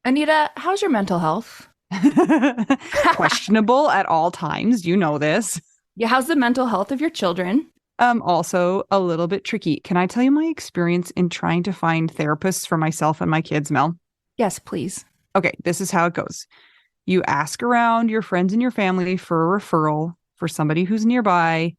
Anita, how's your mental health? Questionable at all times. You know this. Yeah, how's the mental health of your children? Also a little bit tricky. Can I tell you my experience in trying to find therapists for myself and my kids, Mel? Yes, please. Okay, this is how it goes. You ask around your friends and your family for a referral for somebody who's nearby.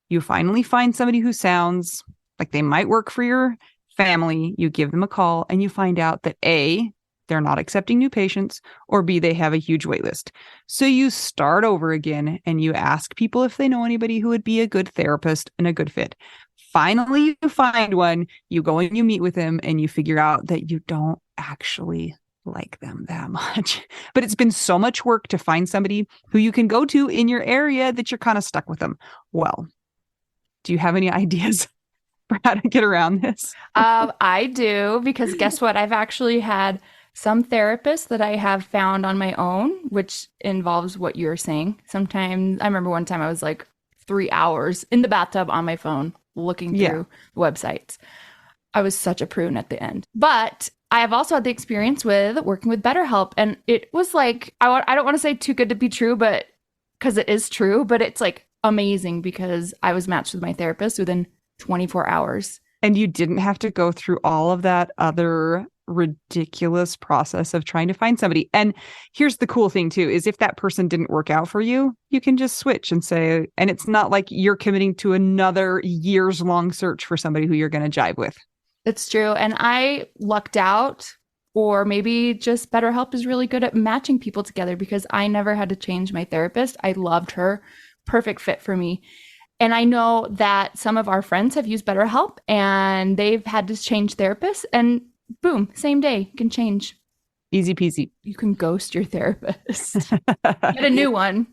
You finally find somebody who sounds like they might work for your family. You give them a call and you find out that A, they're not accepting new patients, or B, they have a huge wait list. So you start over again and you ask people if they know anybody who would be a good therapist and a good fit. Finally, you find one, you go and you meet with them and you figure out that you don't actually like them that much. But it's been so much work to find somebody who you can go to in your area that you're kind of stuck with them. Well, do you have any ideas for how to get around this? I do, because guess what? I've actually had some therapists that I have found on my own, which involves what you're saying. Sometimes I remember one time I was like 3 hours in the bathtub on my phone looking through websites. I was such a prune at the end. But I have also had the experience with working with BetterHelp. And it was like, I don't want to say too good to be true, but because it is true, but it's like amazing because I was matched with my therapist within 24 hours. And you didn't have to go through all of that other ridiculous process of trying to find somebody. And here's the cool thing too, is if that person didn't work out for you, you can just switch and say, and it's not like you're committing to another years long search for somebody who you're going to jive with. It's true. And I lucked out, or maybe just BetterHelp is really good at matching people together because I never had to change my therapist. I loved her. Perfect fit for me. And I know that some of our friends have used BetterHelp and they've had to change therapists, and boom, same day, you can change. Easy peasy. You can ghost your therapist. Get a new one.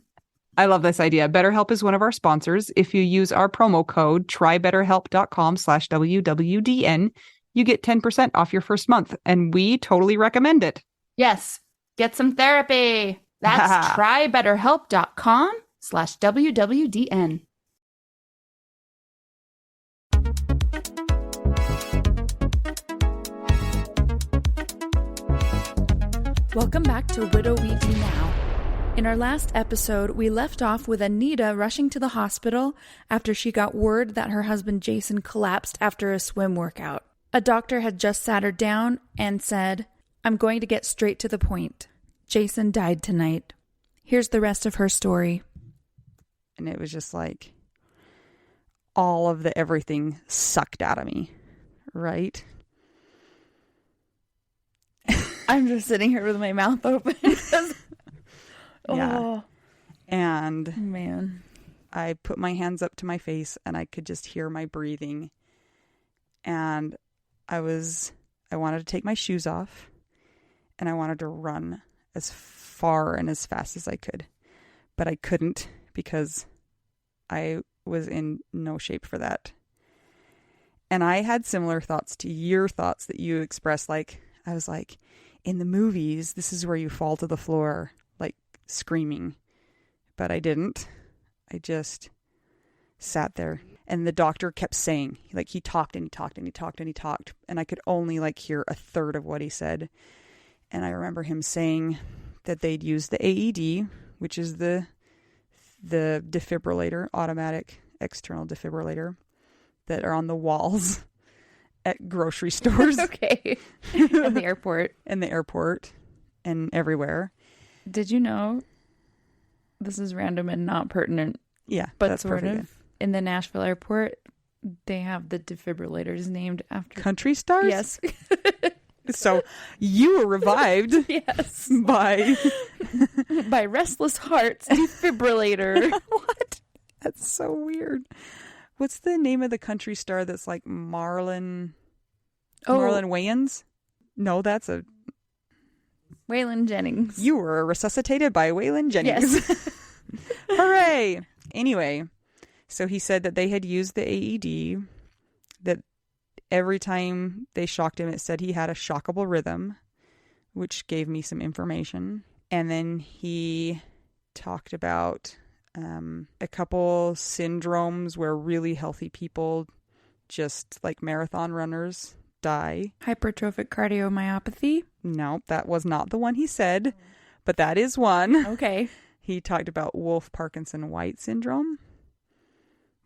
I love this idea. BetterHelp is one of our sponsors. If you use our promo code trybetterhelp.com/WWDN, you get 10% off your first month. And we totally recommend it. Yes. Get some therapy. That's trybetterhelp.com/WWDN. Welcome back to Widow We Do Now. In our last episode, we left off with Anita rushing to the hospital after she got word that her husband Jason collapsed after a swim workout. A doctor had just sat her down and said, "I'm going to get straight to the point. Jason died tonight." Here's the rest of her story. And it was just like all of the everything sucked out of me, right? I'm just sitting here with my mouth open. Yeah. And man, I put my hands up to my face and I could just hear my breathing. And I wanted to take my shoes off and I wanted to run as far and as fast as I could. But I couldn't because I was in no shape for that. And I had similar thoughts to your thoughts that you expressed. Like, I was like, in the movies, this is where you fall to the floor, like screaming. But I didn't. I just sat there. And the doctor kept saying, like, he talked and he talked and he talked and he talked. And I could only like hear a third of what he said. And I remember him saying that they'd use the AED, which is the defibrillator, automatic external defibrillator, that are on the walls at grocery stores. Okay. At the airport. And the airport and everywhere. Did you know, this is random and not pertinent. Yeah, but that's sort perfect. of. In the Nashville airport, they have the defibrillators named after country stars? Yes. So you were revived. Yes. By Restless Heart's defibrillator. What? That's so weird. What's the name of the country star that's like Marlon Wayans? No, that's a Waylon Jennings. You were resuscitated by Waylon Jennings. Yes. Hooray. Anyway, so he said that they had used the AED, that every time they shocked him, it said he had a shockable rhythm, which gave me some information. And then he talked about a couple syndromes where really healthy people, just like marathon runners, die. Hypertrophic cardiomyopathy. No, that was not the one he said, but that is one. Okay. He talked about Wolff-Parkinson-White syndrome,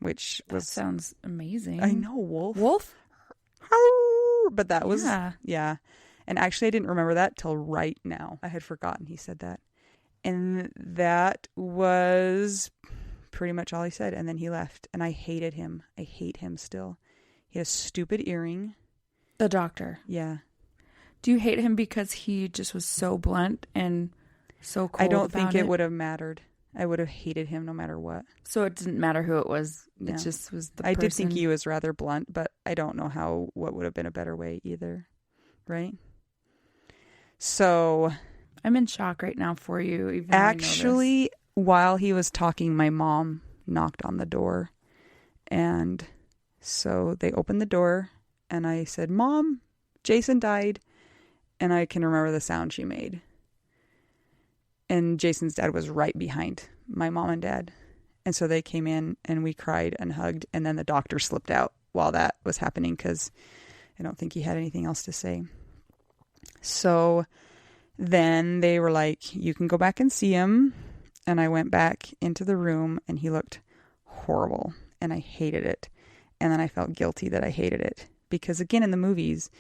which That was... sounds amazing. I know, Wolf. Wolf? But that was... Yeah. Yeah. And actually, I didn't remember that till right now. I had forgotten he said that. And that was pretty much all he said. And then he left. And I hated him. I hate him still. He had a stupid earring. The doctor. Yeah. Do you hate him because he just was so blunt and so cold? I don't think about it would have mattered. I would have hated him no matter what. So it didn't matter who it was. No. It just was the I person. did think he was rather blunt, but I don't know what would have been a better way either. Right? So... I'm in shock right now for you. Even actually, while he was talking, my mom knocked on the door. And so they opened the door and I said, "Mom, Jason died." And I can remember the sound she made. And Jason's dad was right behind my mom and dad. And so they came in and we cried and hugged. And then the doctor slipped out while that was happening because I don't think he had anything else to say. So then they were like, "You can go back and see him." And I went back into the room and he looked horrible and I hated it. And then I felt guilty that I hated it because again, in the movies,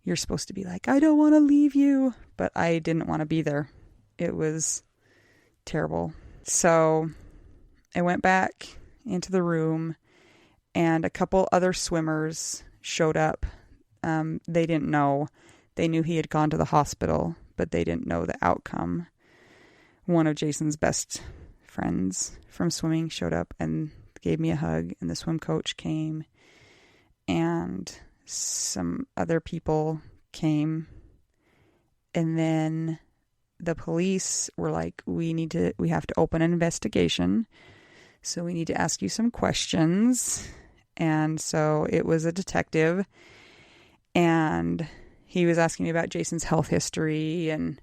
you're supposed to be like, "I don't want to leave you," but I didn't want to be there. It was terrible. So I went back into the room and a couple other swimmers showed up. They didn't know. They knew he had gone to the hospital, but they didn't know the outcome. One of Jason's best friends from swimming showed up and gave me a hug, and the swim coach came, and some other people came, and then the police were like, we have to open an investigation, so we need to ask you some questions. And so it was a detective, and he was asking me about Jason's health history and,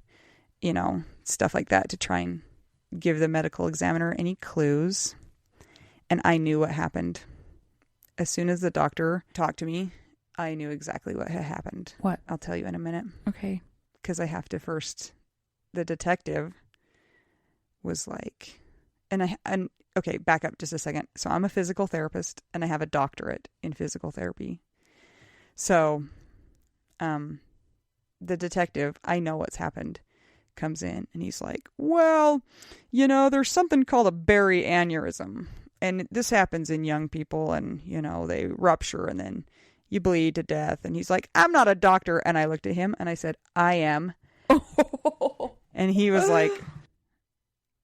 stuff like that to try and give the medical examiner any clues. And I knew what happened. As soon as the doctor talked to me, I knew exactly what had happened. What? I'll tell you in a minute. Okay. Because I have to first... The detective was like... And okay, back up just a second. So I'm a physical therapist and I have a doctorate in physical therapy. So... the detective, I know what's happened, comes in and he's like, "Well, there's something called a berry aneurysm. And this happens in young people and, they rupture and then you bleed to death." And he's like, "I'm not a doctor." And I looked at him and I said, "I am." And he was like,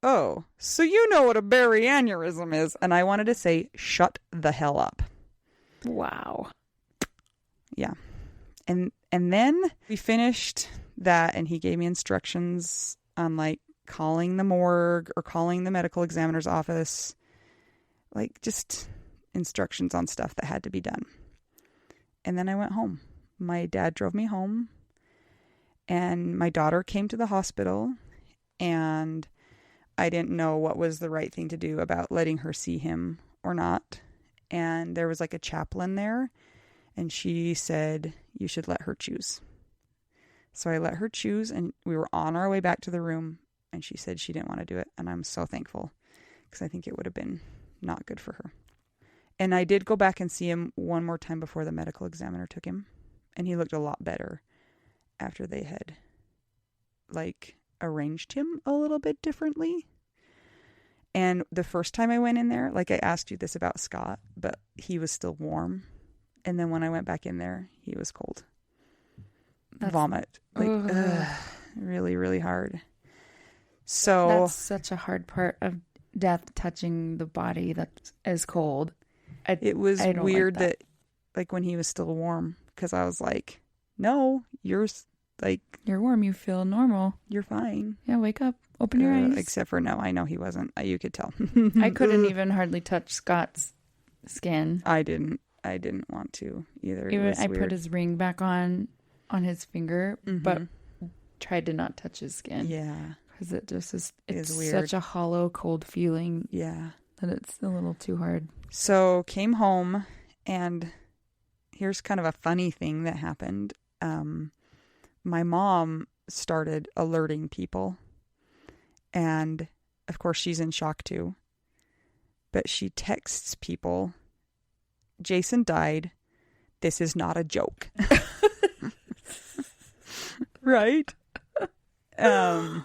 "Oh, so you know what a berry aneurysm is." And I wanted to say, "Shut the hell up." Wow. Yeah. And then we finished that and he gave me instructions on like calling the morgue or calling the medical examiner's office. Like just instructions on stuff that had to be done. And then I went home. My dad drove me home and my daughter came to the hospital and I didn't know what was the right thing to do about letting her see him or not. And there was like a chaplain there. And she said, "You should let her choose." So I let her choose and we were on our way back to the room and she said she didn't want to do it. And I'm so thankful because I think it would have been not good for her. And I did go back and see him one more time before the medical examiner took him. And he looked a lot better after they had like arranged him a little bit differently. And the first time I went in there, like I asked you this about Scott, but he was still warm. And then when I went back in there, he was cold. Vomit. Like, really, really hard. So that's such a hard part of death, touching the body that is cold. It was weird like that like when he was still warm, because I was like, "No, you're warm. You feel normal. You're fine. Yeah, wake up. Open your eyes." Except for no, I know he wasn't. You could tell. I couldn't even hardly touch Scott's skin. I didn't want to either. Even I weird. put his ring back on his finger, but tried to not touch his skin. Yeah, because it's weird. such a hollow, cold feeling. Yeah, that it's a little too hard. So came home, and here's kind of a funny thing that happened. my mom started alerting people. And of course, she's in shock too. But she texts people, Jason died. This is not a joke. Right? And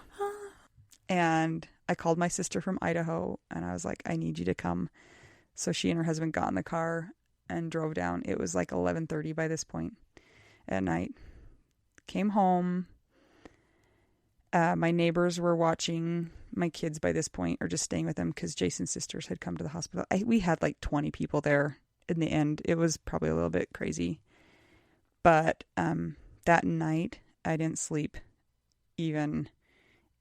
I called my sister from Idaho and I was like, I need you to come. So she and her husband got in the car and drove down. It was like 11:30 by this point at night. Came home. My neighbors were watching my kids by this point, or just staying with them because Jason's sisters had come to the hospital. We had like 20 people there in the end. It was probably a little bit crazy. But that night, I didn't sleep even.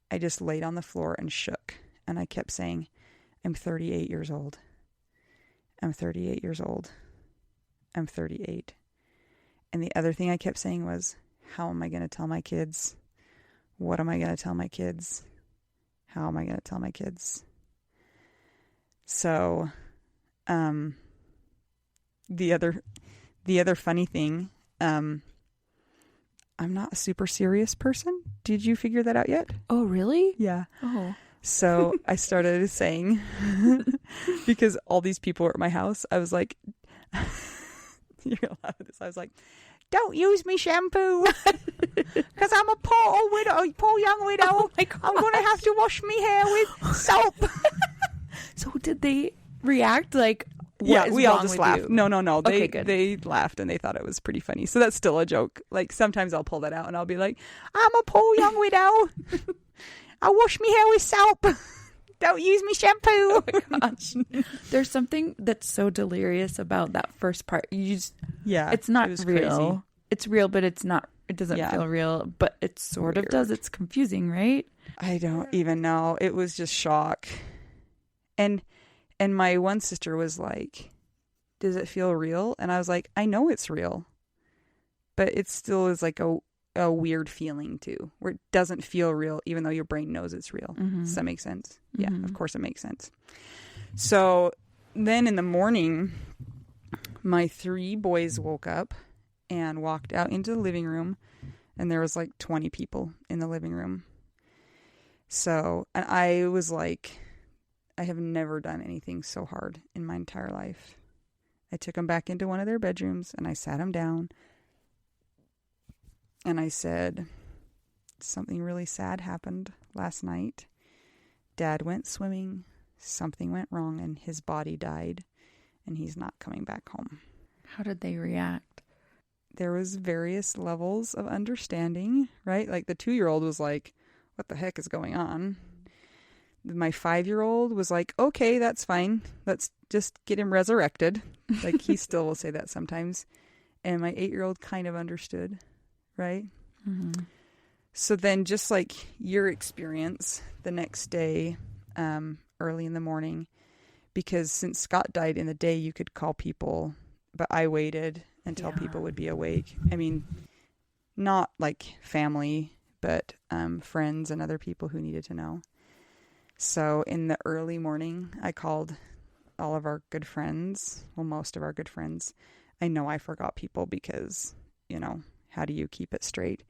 I just laid on the floor and shook. And I kept saying, I'm 38 years old. I'm 38 years old. I'm 38. And the other thing I kept saying was, how am I going to tell my kids? What am I going to tell my kids? How am I going to tell my kids? So, the other funny thing, I'm not a super serious person. Did you figure that out yet? Oh, really? Yeah. Oh. So I started saying, because all these people were at my house, I was like, you're gonna laugh at this. I was like, don't use me shampoo because I'm a poor young widow. Oh my God. I'm going to have to wash me hair with soap. So did they react like, yeah, we all just laughed. You? No. Okay, good. They laughed and they thought it was pretty funny. So that's still a joke. Like sometimes I'll pull that out and I'll be like, I'm a poor young widow. I wash me hair with soap. Don't use me shampoo. Oh my gosh. There's something that's so delirious about that first part. It's not it was real. crazy. It's real, but it doesn't feel real, but it sort of does. It's confusing, right? I don't even know. It was just shock. And my one sister was like, does it feel real? And I was like, I know it's real. But it still is like a weird feeling too, where it doesn't feel real, even though your brain knows it's real. Mm-hmm. Does that make sense? Mm-hmm. Yeah, of course it makes sense. So then in the morning, my 3 boys woke up and walked out into the living room, and there was like 20 people in the living room. So, and I was like, I have never done anything so hard in my entire life. I took them back into one of their bedrooms and I sat them down. And I said, something really sad happened last night. Dad went swimming. Something went wrong and his body died. And he's not coming back home. How did they react? There was various levels of understanding, right? Like the 2-year-old was like, what the heck is going on? My 5-year-old was like, okay, that's fine. Let's just get him resurrected. Like he still will say that sometimes. And my 8-year-old kind of understood. Right? Mm-hmm. So then just like your experience the next day, early in the morning, because since Scott died in the day, you could call people, but I waited until people would be awake. I mean, not like family, but friends and other people who needed to know. So in the early morning, I called all of our good friends, well, most of our good friends. I know I forgot people because, how do you keep it straight?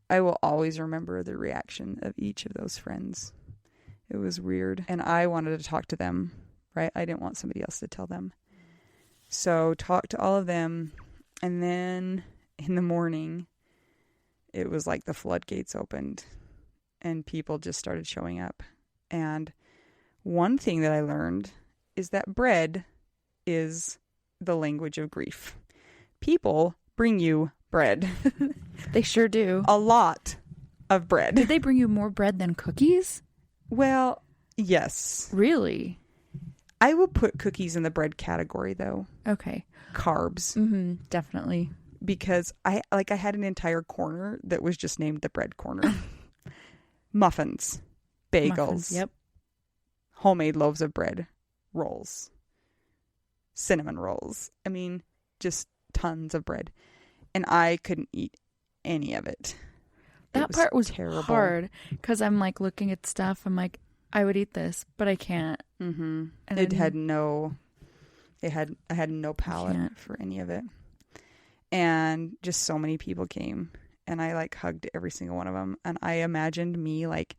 I will always remember the reaction of each of those friends. It was weird. And I wanted to talk to them, right? I didn't want somebody else to tell them. So talk to all of them. And then in the morning, it was like the floodgates opened and people just started showing up. And one thing that I learned is that bread is the language of grief. People bring you bread. They sure do. A lot of bread. Did they bring you more bread than cookies? Well, yes. Really? I will put cookies in the bread category, though. Okay. Carbs. Mm-hmm, definitely. Because I had an entire corner that was just named the bread corner. Muffins. Bagels. Muffins, yep. Homemade loaves of bread. Rolls. Cinnamon rolls. I mean, just tons of bread. And I couldn't eat any of it. That part was terrible. hard because I'm like looking at stuff. I'm like, I would eat this, but I can't. Mm-hmm. And I had no palate for any of it. And just so many people came. and I like hugged every single one of them. And I imagined me like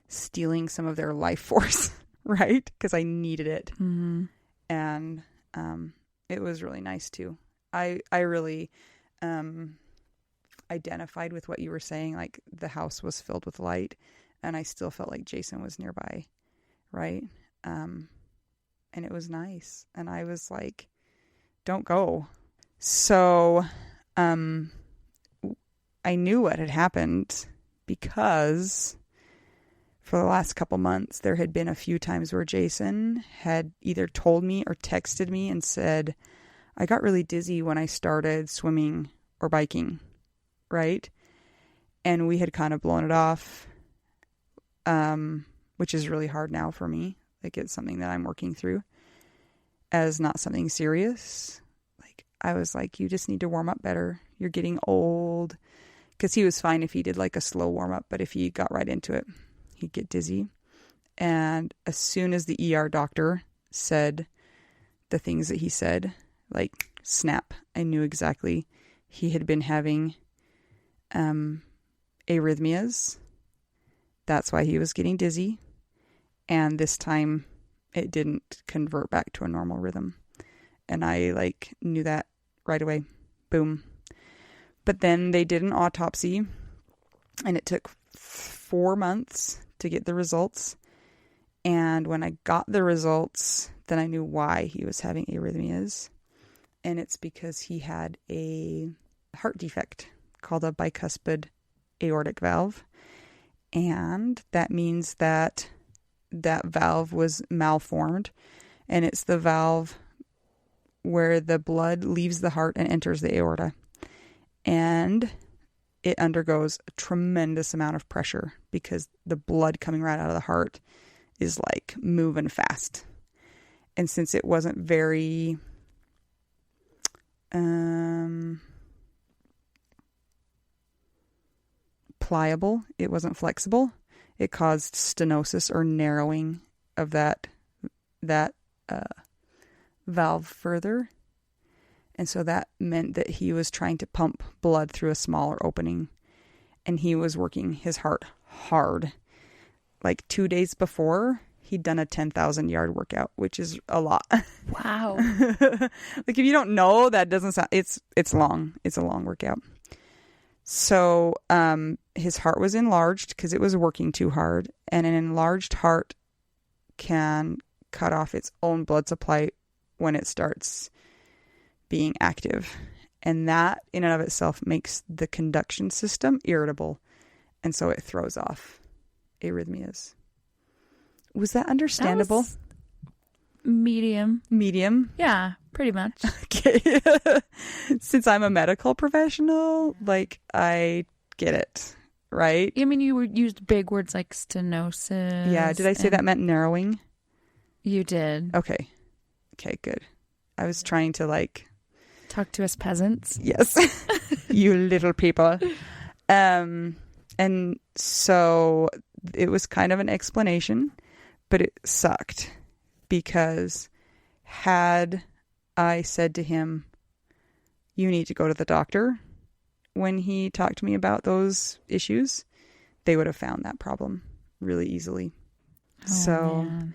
stealing some of their life force, right? Because I needed it. Mm-hmm. And it was really nice too. I really identified with what you were saying. Like the house was filled with light, and I still felt like Jason was nearby, right? And it was nice. And I was like, don't go. So I knew what had happened because for the last couple months, there had been a few times where Jason had either told me or texted me and said, I got really dizzy when I started swimming or biking, right? And we had kind of blown it off, which is really hard now for me. Like it's something that I'm working through as not something serious. Like I was like, you just need to warm up better. You're getting old. Because he was fine if he did like a slow warm up, but if he got right into it, he'd get dizzy. And as soon as the ER doctor said the things that he said, like snap, I knew exactly he had been having arrhythmias. That's why he was getting dizzy. And this time it didn't convert back to a normal rhythm. And I like knew that right away. Boom. But then they did an autopsy, and it took 4 months to get the results. And when I got the results, then I knew why he was having arrhythmias. And it's because he had a heart defect called a bicuspid aortic valve. And that means that that valve was malformed. And it's the valve where the blood leaves the heart and enters the aorta. And it undergoes a tremendous amount of pressure because the blood coming right out of the heart is like moving fast. And since it wasn't very pliable, it wasn't flexible, it caused stenosis or narrowing of that valve further. And so that meant that he was trying to pump blood through a smaller opening. And he was working his heart hard. Like 2 days before, he'd done a 10,000 yard workout, which is a lot. Wow. Like if you don't know, that doesn't sound, it's long. It's a long workout. So his heart was enlarged because it was working too hard. And an enlarged heart can cut off its own blood supply when it starts being active, and that in and of itself makes the conduction system irritable, and so it throws off arrhythmias. Was that understandable? That was medium. Yeah, pretty much. Okay. Since I'm a medical professional, like I get it, right? I mean, you used big words like stenosis. Yeah, did I say that meant narrowing? You did. Okay, good. I was trying to like talk to us peasants. Yes. You little people. And so it was kind of an explanation, but it sucked because had I said to him, you need to go to the doctor when he talked to me about those issues, they would have found that problem really easily. Man.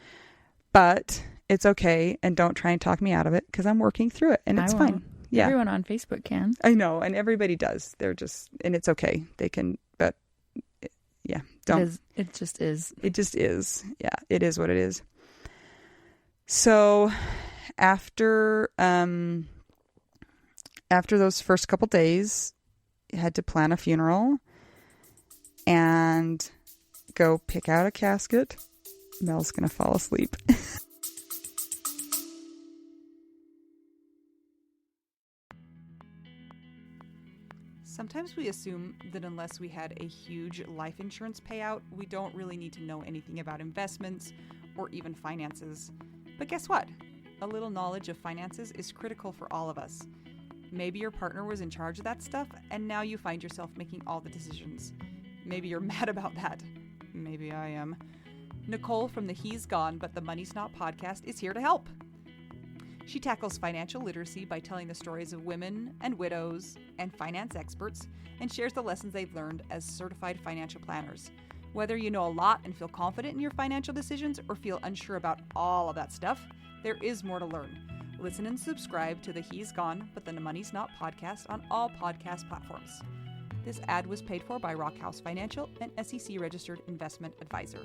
But it's okay. And don't try and talk me out of it because I'm working through it and it's fine. Yeah. Everyone on Facebook can. I know. And everybody does. They're just, and it's okay. They can, but yeah, don't. It just is. It just is. Yeah. It is what it is. So after those first couple days, I had to plan a funeral and go pick out a casket. Mel's going to fall asleep. Sometimes we assume that unless we had a huge life insurance payout, we don't really need to know anything about investments or even finances. But guess what? A little knowledge of finances is critical for all of us. Maybe your partner was in charge of that stuff, and now you find yourself making all the decisions. Maybe you're mad about that. Maybe I am. Nicole from the He's Gone But the Money's Not podcast is here to help. She tackles financial literacy by telling the stories of women and widows and finance experts and shares the lessons they've learned as certified financial planners. Whether you know a lot and feel confident in your financial decisions or feel unsure about all of that stuff, there is more to learn. Listen and subscribe to the He's Gone, But the Money's Not podcast on all podcast platforms. This ad was paid for by Rockhouse Financial, an SEC registered investment advisor.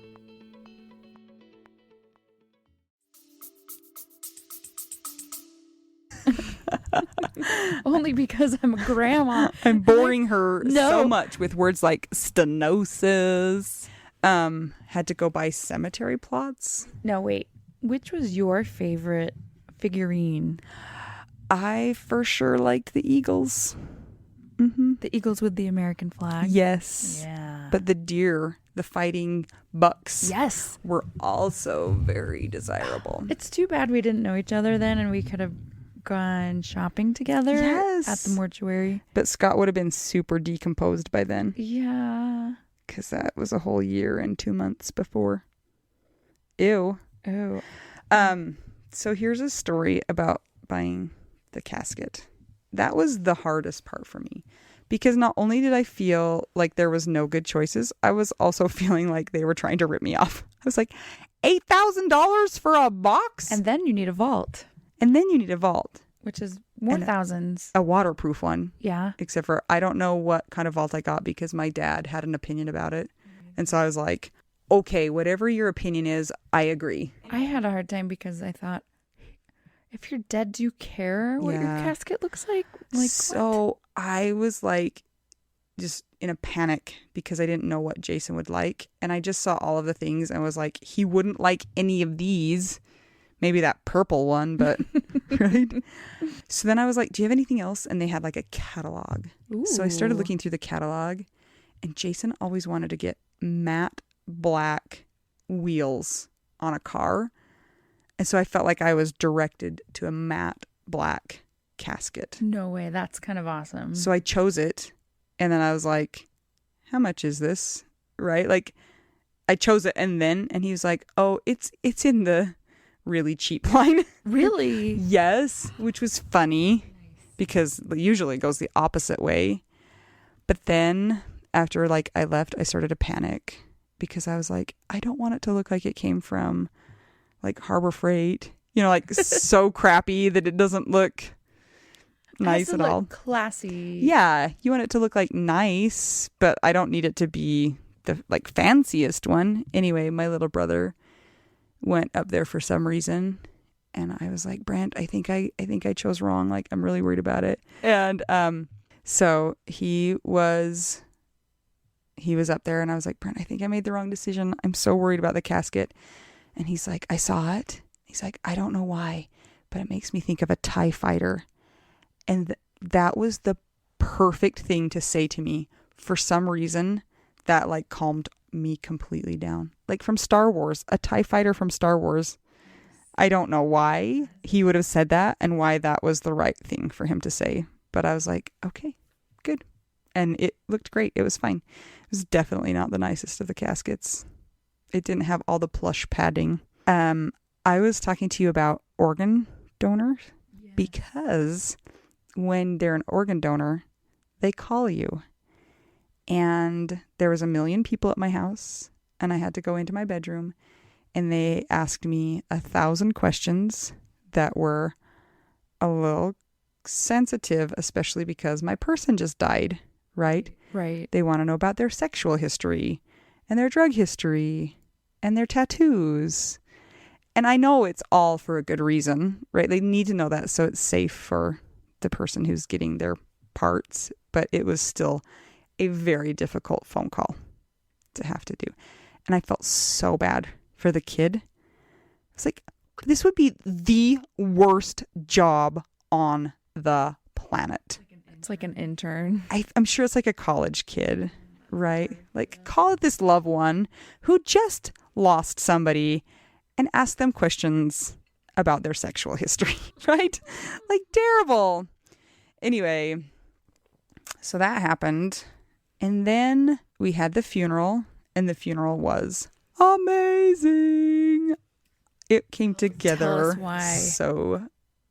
Only because I'm a grandma. I'm boring her No. so much with words like stenosis. Had to go buy cemetery plots. No, wait. Which was your favorite figurine? I for sure liked the eagles. Mm-hmm. The eagles with the American flag? Yes. Yeah. But the deer, the fighting bucks, yes, were also very desirable. it's too bad we didn't know each other then and we could have gone shopping together Yes. at the mortuary. But Scott would have been super decomposed by then, Yeah. because that was a whole year and 2 months before. Ew. Oh. So here's a story about buying the casket. That was the hardest part for me, because not only did I feel like there was no good choices, I was also feeling like they were trying to rip me off. I was like, $8,000 for a box? And then you need a vault, And then you need a vault, which is more And thousands. a waterproof one. Yeah. Except for I don't know what kind of vault I got because my dad had an opinion about it. And so I was like, okay, whatever your opinion is, I agree. I had a hard time because I thought, if you're dead, do you care what your Yeah. casket looks like? Like, So I was like just in a panic because I didn't know what Jason would like. And I just saw all of the things and was like, he wouldn't like any of these. Maybe that purple one, but right. So then I was like, do you have anything else? And they had like a catalog. Ooh. So I started looking through the catalog, and Jason always wanted to get matte black wheels on a car. And so I felt like I was directed to a matte black casket. No way. That's kind of awesome. So I chose it, and then I was like, how much is this? Right? Like I chose it, and he was like, oh, it's in the really cheap line. Really? Yes, which was funny because usually it goes the opposite way. But then after like I left, I started to panic because I was like, I don't want it to look like it came from like Harbor Freight, like so crappy that it doesn't look nice at all. Classy. Yeah, you want it to look like nice, but I don't need it to be the like fanciest one. Anyway, my little brother went up there for some reason, and I was like, Brent, I think I chose wrong. Like, I'm really worried about it. And so he was up there, and I was like, Brent, I think I made the wrong decision. I'm so worried about the casket. And he's like, I saw it. He's like, I don't know why, but it makes me think of a TIE fighter. And that was the perfect thing to say to me. For some reason, that like calmed me completely down. Like from Star Wars, a TIE fighter from Star Wars. I don't know why he would have said that and why that was the right thing for him to say. But I was like, okay, good. And it looked great. It was fine. It was definitely not the nicest of the caskets. It didn't have all the plush padding. I was talking to you about organ donors because when they're an organ donor, they call you. And there was 1 million people at my house, and I had to go into my bedroom, and they asked me 1,000 questions that were a little sensitive, especially because my person just died, right? Right. They want to know about their sexual history and their drug history and their tattoos. And I know it's all for a good reason, right? They need to know that so it's safe for the person who's getting their parts. But it was still a very difficult phone call to have to do. And I felt so bad for the kid. It's like, this would be the worst job on the planet. It's like an intern. I'm sure it's like a college kid, right? Like, call it this loved one who just lost somebody and ask them questions about their sexual history, right? Like, terrible. Anyway, so that happened. And then we had the funeral, and the funeral was amazing. It came together why. so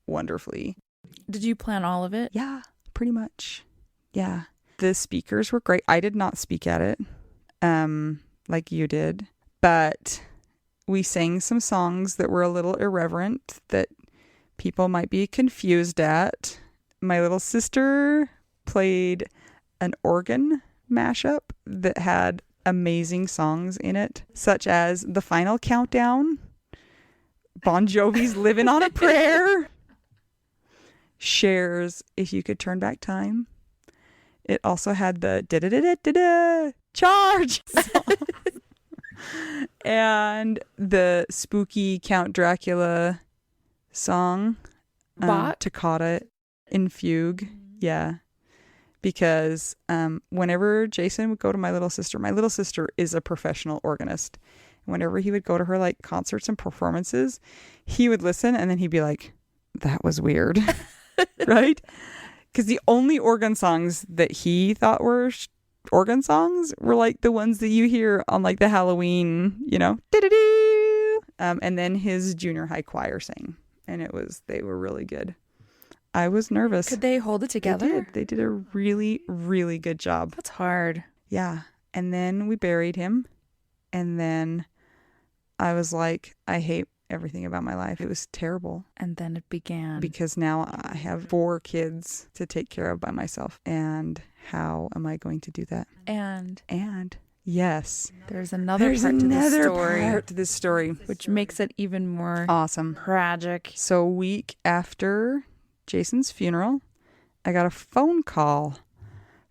wonderfully. Did you plan all of it? Yeah, pretty much. Yeah. The speakers were great. I did not speak at it, like you did, but we sang some songs that were a little irreverent that people might be confused at. My little sister played an organ mashup that had amazing songs in it, such as The Final Countdown, Bon Jovi's Living on a Prayer, Cher's If You Could Turn Back Time. It also had the da-da-da-da-da-da charge song. And the spooky Count Dracula song, Toccata in Fugue. Yeah. Because whenever Jason would go to my little sister is a professional organist. Whenever he would go to her like concerts and performances, he would listen and then he'd be like, that was weird. Right? Because the only organ songs that he thought were organ songs were like the ones that you hear on like the Halloween, and then his junior high choir sang, and they were really good. I was nervous. Could they hold it together? They did a really, really good job. That's hard. Yeah. And then we buried him, and then I was like, I hate everything about my life. It was terrible. And then it began. Because now I have 4 kids to take care of by myself. And how am I going to do that? And yes, there's another part to this story, which makes it even more awesome, tragic. So a week after Jason's funeral, I got a phone call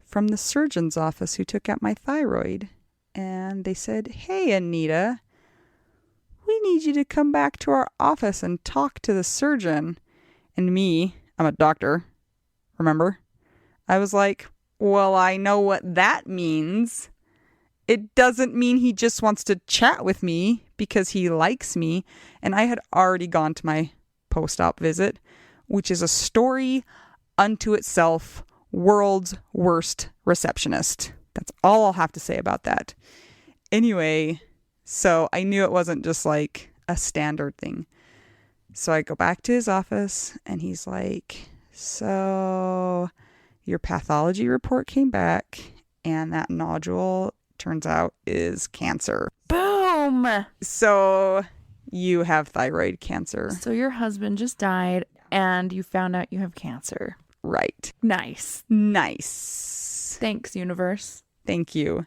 from the surgeon's office who took out my thyroid. And they said, hey, Anita, we need you to come back to our office and talk to the surgeon. And me, I'm a doctor, remember? I was like, well, I know what that means. It doesn't mean he just wants to chat with me because he likes me. And I had already gone to my post-op visit, which is a story unto itself, world's worst receptionist. That's all I'll have to say about that. Anyway, so I knew it wasn't just like a standard thing. So I go back to his office and he's like, so your pathology report came back and that nodule turns out is cancer. Boom! So you have thyroid cancer. So your husband just died and you found out you have cancer. Right. Nice. Thanks, universe. Thank you.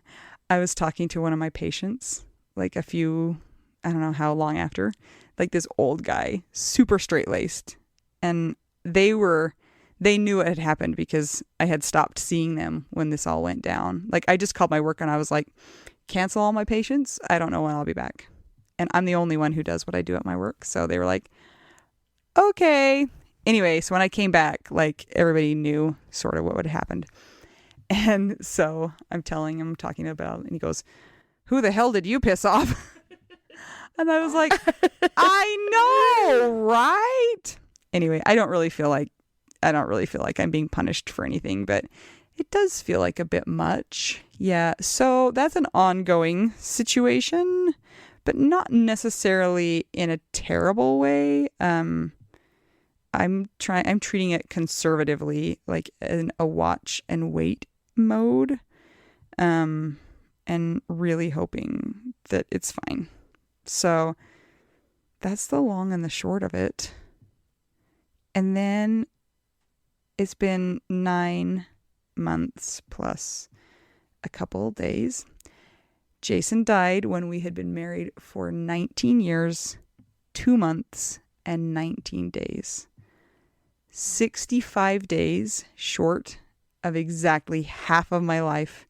I was talking to one of my patients, like I don't know how long after, like this old guy, super straight-laced. And they knew it had happened because I had stopped seeing them when this all went down. Like I just called my work and I was like, cancel all my patients. I don't know when I'll be back. And I'm the only one who does what I do at my work. So they were like, okay. Anyway, so when I came back, like everybody knew sort of what had happened. And so I'm talking about, and he goes, who the hell did you piss off? And I was like, I know, right? Anyway, I don't really feel like I'm being punished for anything, but it does feel like a bit much. Yeah. So that's an ongoing situation, but not necessarily in a terrible way. I'm treating it conservatively, like in a watch and wait mode, and really hoping that it's fine. So that's the long and the short of it. And then it's been 9 months plus a couple days. Jason died when we had been married for 19 years, 2 months, and 19 days. 65 days short of exactly half of my life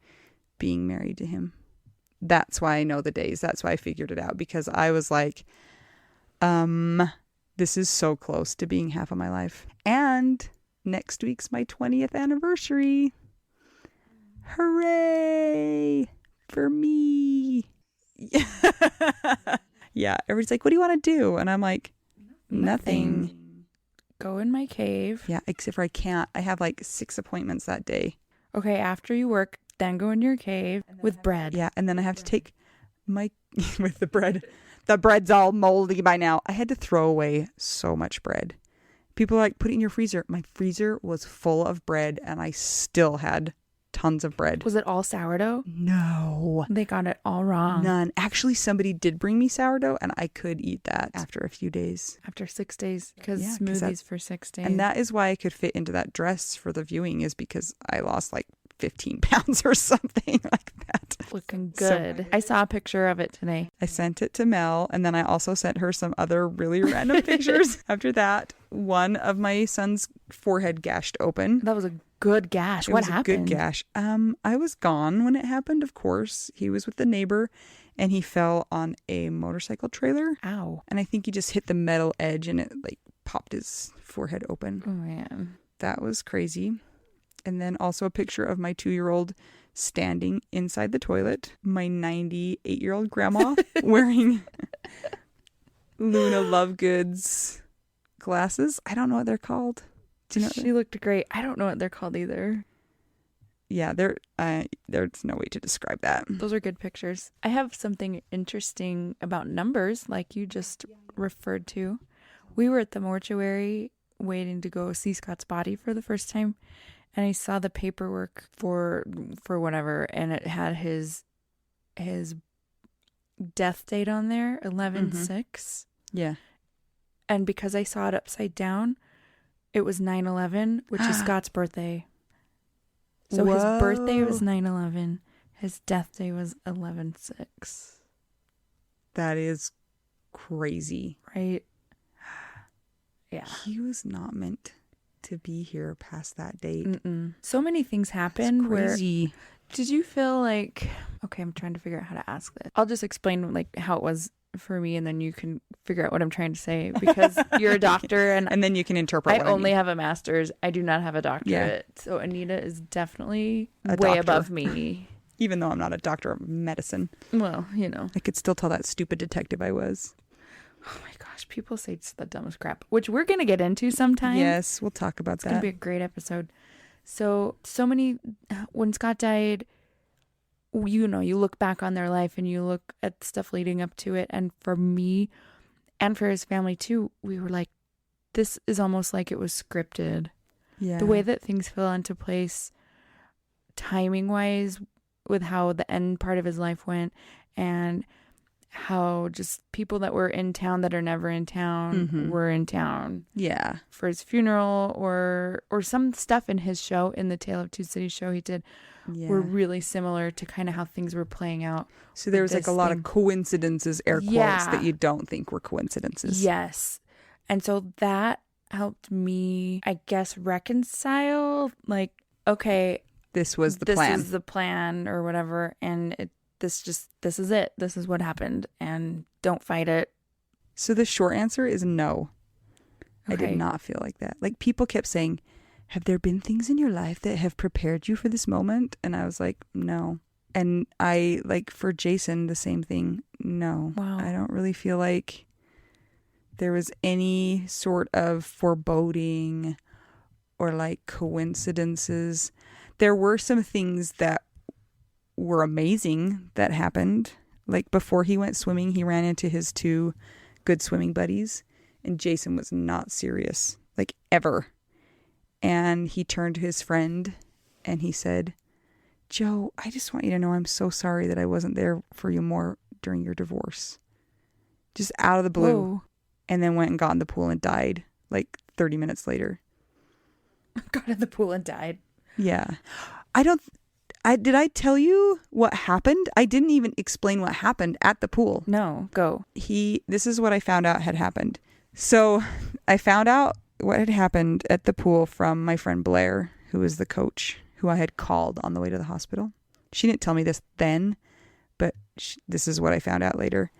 being married to him. That's why I know the days. That's why I figured it out, because I was like, this is so close to being half of my life. And next week's my 20th anniversary. Hooray for me. Yeah. Everybody's like, what do you want to do? And I'm like, nothing. Go in my cave. Yeah, except for I can't. I have like 6 appointments that day. Okay, after you work, then go in your cave with bread. Yeah, and then I have to take my with the bread. The bread's all moldy by now. I had to throw away so much bread People are like, put it in your freezer. My freezer was full of bread and I still had tons of bread. Was it all sourdough? No. They got it all wrong. None. Actually, somebody did bring me sourdough and I could eat that after a few days. After 6 days. Because Yeah, smoothies for 6 days. And that is why I could fit into that dress for the viewing, is because I lost like 15 pounds or something like that. Looking good. I saw a picture of it today. I sent it to Mel, and then I also sent her some other really random pictures. After that, one of my son's forehead gashed open. That was a good gash. What happened? A good gash. I was gone when it happened, of course. He was with the neighbor, and he fell on a motorcycle trailer. Ow. And I think he just hit the metal edge, and it like popped his forehead open. Oh, man. That was crazy. And then also a picture of my 2-year-old standing inside the toilet. My 98-year-old grandma wearing Luna Lovegood's glasses. I don't know what they're called. Do you know? She looked great. I don't know what they're called either. Yeah, there's no way to describe that. Those are good pictures. I have something interesting about numbers, like you just referred to. We were at the mortuary waiting to go see Scott's body for the first time. And I saw the paperwork for whatever, and it had his death date on there, 11/6. Yeah. And because I saw it upside down, it was 9/11, which is Scott's birthday. So his birthday was 9/11. His death day was 11/6. That is crazy. Right? Yeah. He was not meant to be here past that date. Mm-mm. So many things happened. Crazy. Did you feel like, okay, I'm trying to figure out how to ask this. I'll just explain like how it was for me, and then you can figure out what I'm trying to say, because you're a doctor and then you can interpret. I only have a master's. I do not have a doctorate. Yeah. So Anita is definitely way above me. Even though I'm not a doctor of medicine. Well, you know. I could still tell that stupid detective I was. Oh my gosh, people say it's the dumbest crap, which we're going to get into sometime. Yes, we'll talk about that. It's going to be a great episode. So many, when Scott died, you know, you look back on their life and you look at stuff leading up to it. And for me and for his family too, we were like, this is almost like it was scripted. Yeah. The way that things fell into place timing wise with how the end part of his life went, and how just people that were in town that are never in town were in town. Yeah. For his funeral or some stuff in his show, in the Tale of Two Cities show he did, were really similar to kind of how things were playing out. So there was like a lot of coincidences, air quotes, that you don't think were coincidences. Yes. And so that helped me, I guess, reconcile, like, okay, this was the plan. This is the plan or whatever. And this is it. This is what happened, and don't fight it. So the short answer is no. Okay. I did not feel like that. Like, people kept saying, have there been things in your life that have prepared you for this moment? And I was like, no. And I, like, for Jason, the same thing. No. Wow. I don't really feel like there was any sort of foreboding or like coincidences. There were some things that were amazing that happened. Like, before he went swimming, he ran into his 2 good swimming buddies, and Jason was not serious, like, ever. And he turned to his friend and he said, Joe, I just want you to know I'm so sorry that I wasn't there for you more during your divorce. Just out of the blue. Whoa. And then went and got in the pool and died like 30 minutes later. Got in the pool and died. Yeah. Did I tell you what happened? I didn't even explain what happened at the pool. No, go. This is what I found out had happened. So I found out what had happened at the pool from my friend Blair, who was the coach, who I had called on the way to the hospital. She didn't tell me this then, but this is what I found out later.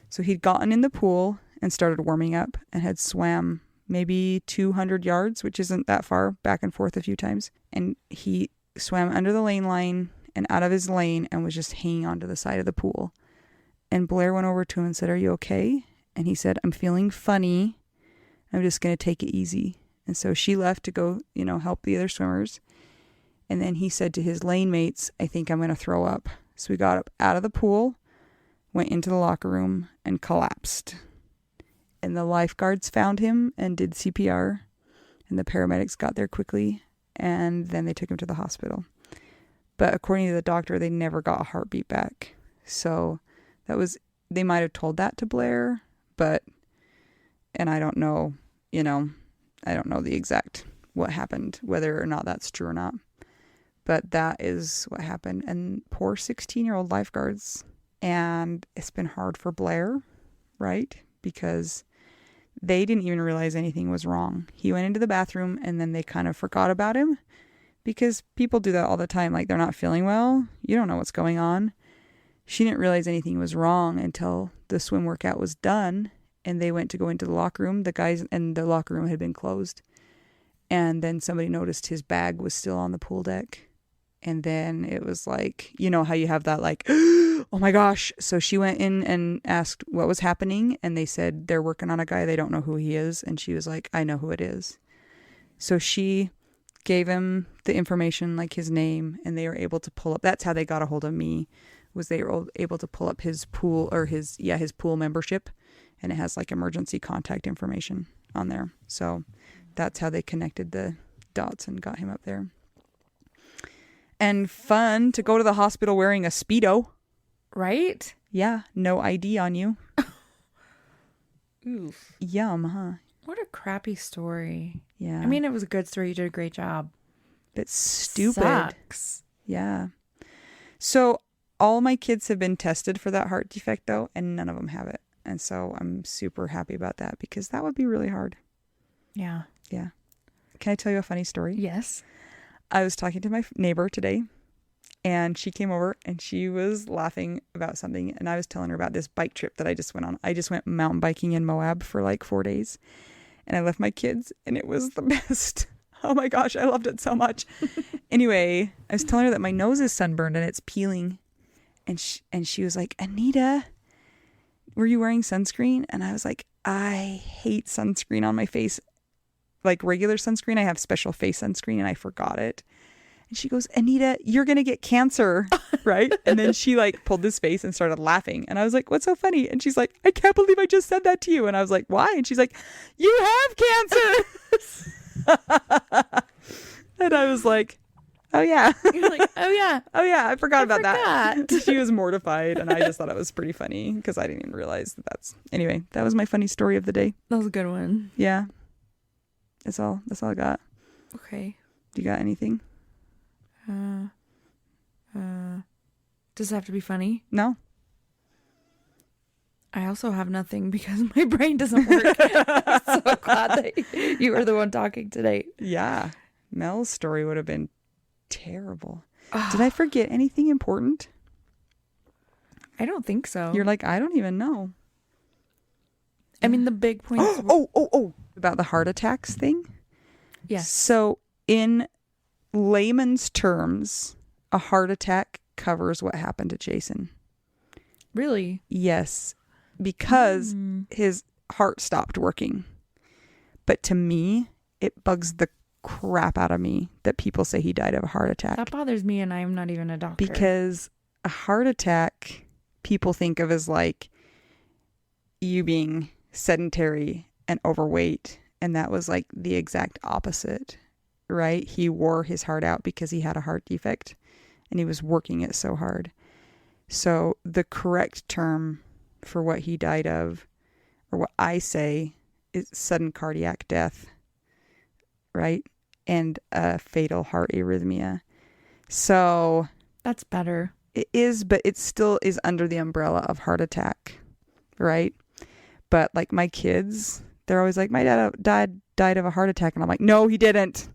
So he'd gotten in the pool and started warming up and had swam maybe 200 yards, which isn't that far, back and forth a few times. And he swam under the lane line and out of his lane and was just hanging onto the side of the pool. And Blair went over to him and said, "Are you okay?" And he said, "I'm feeling funny. I'm just going to take it easy." And so she left to go, help the other swimmers. And then he said to his lane mates, "I think I'm going to throw up." So we got up out of the pool, went into the locker room, and collapsed. And the lifeguards found him and did CPR. and the paramedics got there quickly, and then they took him to the hospital. But according to the doctor, they never got a heartbeat back. So they might have told that to Blair, and I don't know, I don't know the exact what happened, whether or not that's true or not. But that is what happened. And poor 16-year-old lifeguards. And it's been hard for Blair, right? Because they didn't even realize anything was wrong. He went into the bathroom and then they kind of forgot about him, because people do that all the time. Like, they're not feeling well. You don't know what's going on. She didn't realize anything was wrong until the swim workout was done and they went to go into the locker room. The guys in the locker room had been closed. And then somebody noticed his bag was still on the pool deck. And then it was like, you know how you have that like, oh my gosh. So she went in and asked what was happening. And they said they're working on a guy. They don't know who he is. And she was like, I know who it is. So she gave him the information, like his name, and they were able to pull up. That's how they got a hold of me, was they were able to pull up his pool, or his pool membership. And it has like emergency contact information on there. So that's how they connected the dots and got him up there. And fun to go to the hospital wearing a Speedo. Right? Yeah, no ID on you. Oof. Yum, huh? What a crappy story. Yeah. I mean, it was a good story. You did a great job. But stupid. Sucks. Yeah. So all my kids have been tested for that heart defect, though, and none of them have it. And so I'm super happy about that, because that would be really hard. Yeah. Yeah. Can I tell you a funny story? Yes. I was talking to my neighbor today, and she came over and she was laughing about something. And I was telling her about this bike trip that I just went on. I just went mountain biking in Moab for like 4 days, and I left my kids, and it was the best. Oh my gosh, I loved it so much. Anyway, I was telling her that my nose is sunburned and it's peeling. And she was like, Anita, were you wearing sunscreen? And I was like, I hate sunscreen on my face. Like regular sunscreen, I have special face sunscreen, and I forgot it. And she goes, Anita, you're going to get cancer, right? And then she like pulled this face and started laughing. And I was like, what's so funny? And she's like, I can't believe I just said that to you. And I was like, why? And she's like, you have cancer. And I was like, oh yeah. You're like, oh yeah. Oh yeah, I forgot about that. She was mortified, and I just thought it was pretty funny, because I didn't even realize that's... Anyway, that was my funny story of the day. That was a good one. Yeah. That's all I got. Okay. Do you got anything? Does it have to be funny? No. I also have nothing, because my brain doesn't work. I'm so glad that you were the one talking today. Yeah. Mel's story would have been terrible. Did I forget anything important? I don't think so. You're like, I don't even know. I mean, the big points. Oh. About the heart attacks thing? Yes. So in layman's terms, a heart attack covers what happened to Jason. Really? Yes. Because his heart stopped working. But to me, it bugs the crap out of me that people say he died of a heart attack. That bothers me, and I'm not even a doctor. Because a heart attack, people think of as like you being sedentary and overweight, and that was like the exact opposite, right? He wore his heart out because he had a heart defect, and he was working it so hard. So the correct term for what he died of, or what I say, is sudden cardiac death, right? And a fatal heart arrhythmia. So that's better. It is, but it still is under the umbrella of heart attack, right? But like my kids, they're always like, my dad died of a heart attack. And I'm like, no, he didn't.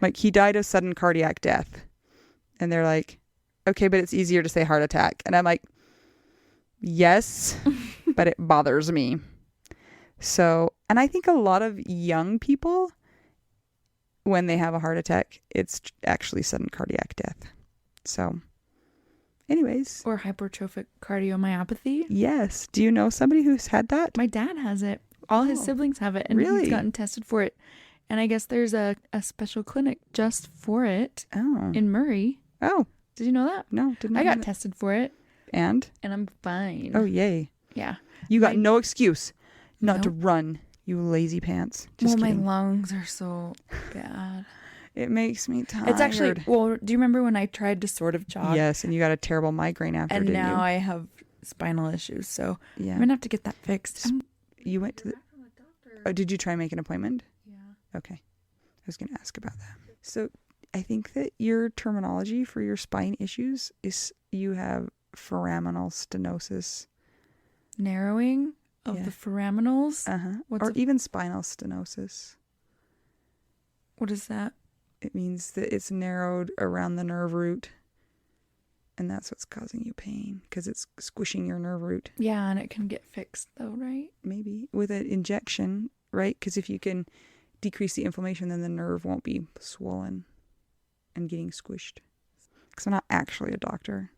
Like, he died of sudden cardiac death. And they're like, okay, but it's easier to say heart attack. And I'm like, yes, but it bothers me. So, and I think a lot of young people, when they have a heart attack, it's actually sudden cardiac death. So anyways. Or hypertrophic cardiomyopathy. Yes. Do you know somebody who's had that? My dad has it. All his siblings have it. And really? He's gotten tested for it. And I guess there's a special clinic just for it in Murray. Oh. Did you know that? No, didn't know I got that. tested for it. And I'm fine. Oh, yay. Yeah. You got no excuse not Nope. to run You lazy pants. Just well, kidding. my lungs are so bad. It makes me tired. It's actually, well, do you remember when I tried to sort of jog? Yes, and you got a terrible migraine after, and didn't now you? I have spinal issues, so Yeah. I'm going to have to get that fixed. You went to the... Oh, did you try and make an appointment? Yeah. Okay. I was going to ask about that. So I think that your terminology for your spine issues is you have foraminal stenosis. Narrowing of the foraminals? Or even spinal stenosis. What is that? It means that it's narrowed around the nerve root. And that's what's causing you pain because it's squishing your nerve root. Yeah, and it can get fixed though, right? Maybe with an injection, right? Because if you can decrease the inflammation, then the nerve won't be swollen and getting squished. Because I'm not actually a doctor.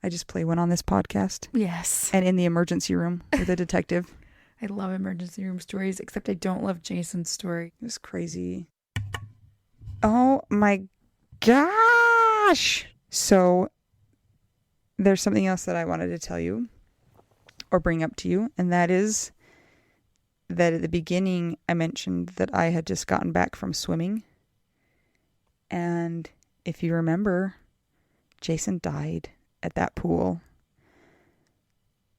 I just play one on this podcast. Yes. And in the emergency room with a detective. I love emergency room stories, except I don't love Jason's story. It was crazy. Oh my gosh. So there's something else that I wanted to tell you or bring up to you. And that is that at the beginning, I mentioned that I had just gotten back from swimming. And if you remember, Jason died at that pool.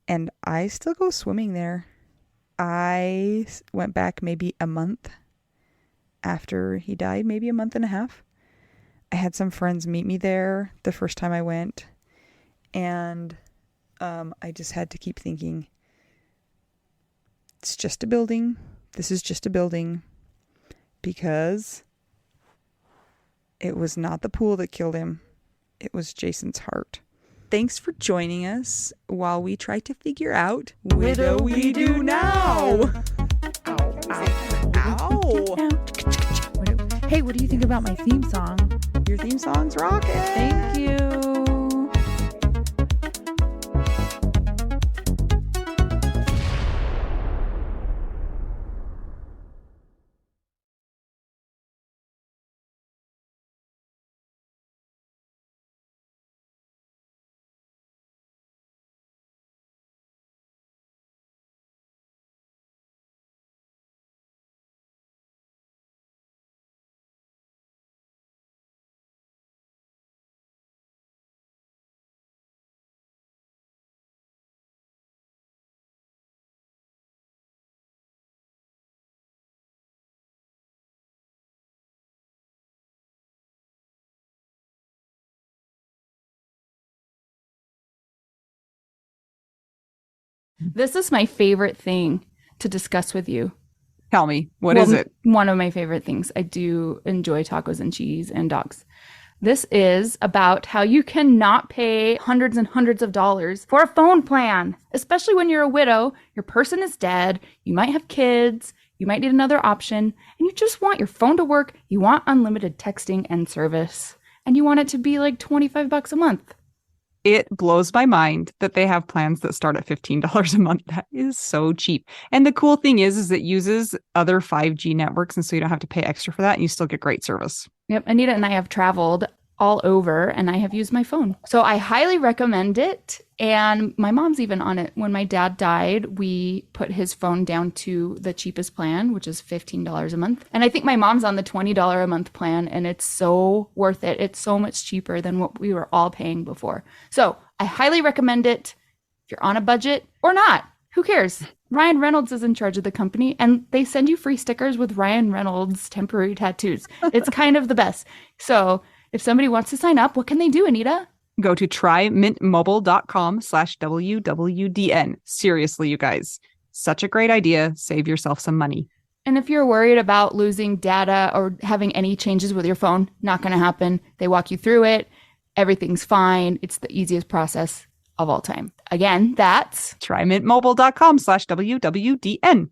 And I still go swimming there. I went back maybe a month after he died, maybe a month and a half. I had some friends meet me there the first time I went. And I just had to keep thinking, it's just a building. This is just a building. Because it was not the pool that killed him. It was Jason's heart. Thanks for joining us while we try to figure out what do we do now? Ow, ow, ow. Hey, what do you think about my theme song? Your theme song's rocking. Thank you. This is my favorite thing to discuss with you. Tell me, what is it? One of my favorite things. I do enjoy tacos and cheese and dogs. This is about how you cannot pay hundreds and hundreds of dollars for a phone plan, especially when you're a widow, your person is dead, you might have kids, you might need another option, and you just want your phone to work, you want unlimited texting and service, and you want it to be like $25 a month. It blows my mind that they have plans that start at $15 a month. That is so cheap. And the cool thing is it uses other 5G networks, and so you don't have to pay extra for that, and you still get great service. Yep, Anita and I have traveled all over, and I have used my phone. So I highly recommend it, and my mom's even on it. When my dad died, we put his phone down to the cheapest plan, which is $15 a month. And I think my mom's on the $20 a month plan, and it's so worth it. It's so much cheaper than what we were all paying before. So I highly recommend it if you're on a budget or not. Who cares? Ryan Reynolds is in charge of the company, and they send you free stickers with Ryan Reynolds temporary tattoos. It's kind of the best. So if somebody wants to sign up, what can they do, Anita? Go to trymintmobile.com/WWDN. Seriously, you guys. Such a great idea. Save yourself some money. And if you're worried about losing data or having any changes with your phone, not going to happen. They walk you through it. Everything's fine. It's the easiest process of all time. Again, that's trymintmobile.com/WWDN.